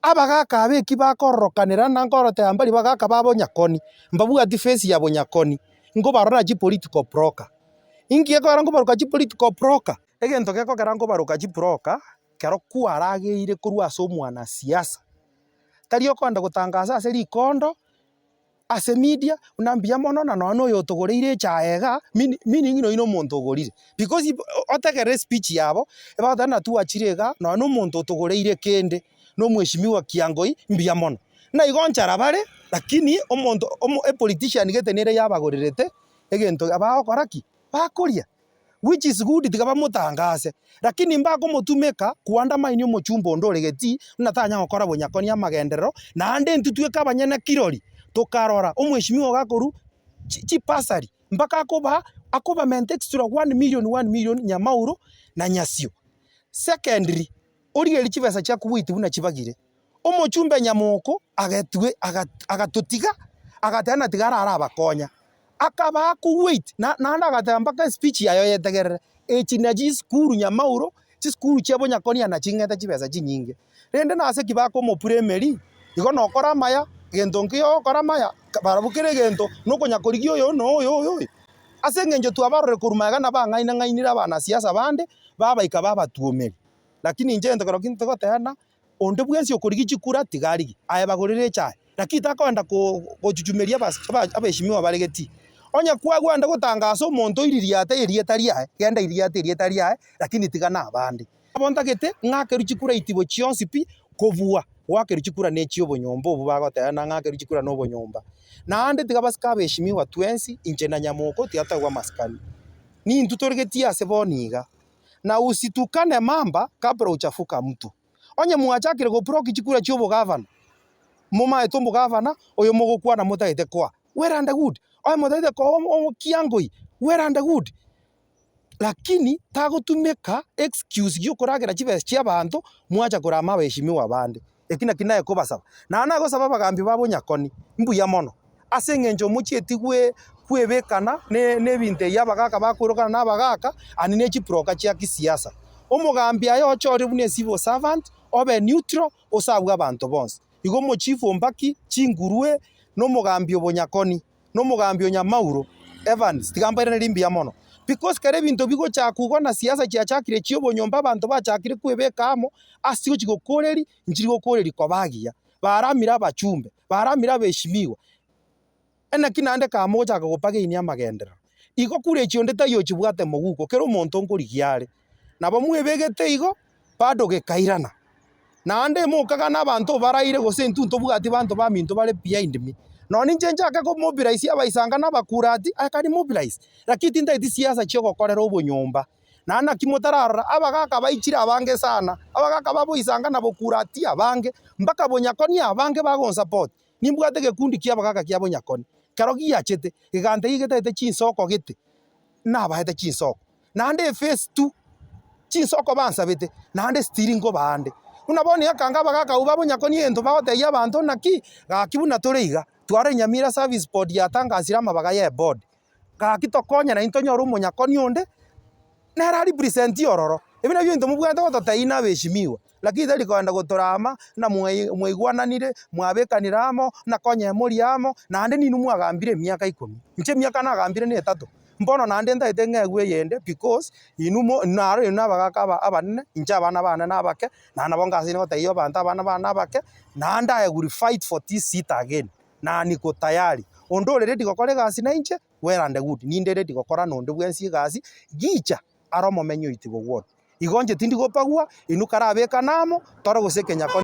abagaka abeki bakorokanira na ngorote ambali bagaka babo nyakoni mbabu ati face ya bonyakoni ngo barora ji political broker ingie ko rango baruka ji political broker egento geko garango baruka ji broker kero kwarageire kurwa so mwana siasa tariyo kwanda gutangaza ase rikondo ase media unambia mono na nono yo togoreire chaega meaning ino muntu ogorire because otegere speech yabo eba na tu achirega nono muntu togoreire kende no mweshimiwa kiangoi mbia mono na igonchara bare lakini omuntu politician getenere yabagorerete egento abakoraki bakoria which is good tigaba mutangase lakini mbako mutumeka kuanda mainyo muchumbo ndoregeti natanya gukora bonyakoni amagenderero na ande ntutweka abanyene kirori tokarora omweshimiwa gakoru chipasari mpaka akoba mente extra 1 million nyamauro na nyasio secondary origeri chibesa cha kubwiti buna chibagire omochumbe nyamoko agatutiga agatana tigara arabakonya akaba kuwait na agatamba ka speech yayo yetegerere echinaji skuru nyamauro chi skuru chebo nyakoni na chingeta chibesa chinyinge rende na ase kibako mo primary igo nokora maya gento nkio kora maya barabukire gento nuko nyakorigio yo no yo ase ngenje tu abarore kurumaga na bangainira bana siasa bande babaika babatuomeri lakini nje ndokoro kintu gotena onde bwensi okorigi chikura tigarigi aye bagorire chae lakini takwenda gochuchumeria abeshimiwa baregeti onya kwagwa anda gutangaza omonto iririate erietaria genda erietaria lakini tigana abande abonta gete ng'akeru chikura itibo chionsi pi kovua wakeru chikura nechio bonyombo obu bagotena ng'akeru chikura no bonyomba na ande tigabasika abeshimiwa twensi inche na nyamoko tiatagwa maskani ni ntutoregetia ase boniga na usitukane mamba kabla uchafuka mtu onye mwachakire go proki chikura chiobo gavana moma etombo gavana oyo mogokwa na mutaite kwa where and good oyo mutaite kwa kiangoi where and good lakini tagotumeka excuse gyo koragera chibes chia bantu mwacha kurama beshimiwa bande ekina kinaye kobasaba na nago sababa gambi babo nyakoni mbuya mono ase ngenjo muchietigwe kwebekana ne binte yabagaka bakurokana nabagaka ani ne chiproka chia kisiasa omugambi ayo chori bune civil servant obe neutral osabwa abantu bonse igo mo chief ombaki chingurue no mugambi obonyakoni no mugambi onyamauro Evans tigambere limbia mono because kare bintu bigo chakugo na siasa chia chakire chio bonyomba abantu bachakire kwebekamo asio chigokoreri njiri gokoreri kobagia baramira abachumbe baramira abeshimiwa ena kinande kamoja gopage inia magendera igo kure chionde tayo chibwate moguko kero monto ngorigiare nabo mwebegete igo bado gekairana na ande mokaga nabantu baraire gosentu ntobugati bantu baminto bare behind me noni njenjaka ko mobilize abaisanga nabakurati akari mobilize lakini ndaiti siasa chyo gokorera obonyomba nana kimotarara abagaka baichira abange sana abagaka babo isanga nabokurati abange mpaka bonyakoni abange bagon support nimbwate gekundi kia abagaka kia bonyakoni karogi yachete igante igete chinsoko gete nabahete chinsoko nande face 2 chinsoko bansabete nande steering go bande unaboni akanga bagaka ubabo nyakoni ento bagote yabantu naki gakibuna toreiga tware nyamira service board yatangasira mabaga ya board gakitokonya na intonyoro munyakoni onde nera represent yororo ebina byo into mubwanda gototaina beshimiwa lakini tari kwanda gotorama na mweigwananire mwabekaniramo na konye muriamo na ande ninu mwagambire miaka 10 nche miaka nagambire ni 3 mbono na ande ndaite ngegwe yende because inumo naro nabagaka abanene incha abana bana nabake na nabongasine gotayo banta abana bana bake na anda I will fight for this seat again na niko tayari ondo ready gokore gasi na inche where and good ni ndere digokora nonde bwensi gasi gicha aromo menyo itigo word igonje tindi gopagwa inukara beka namo toro goseke nyako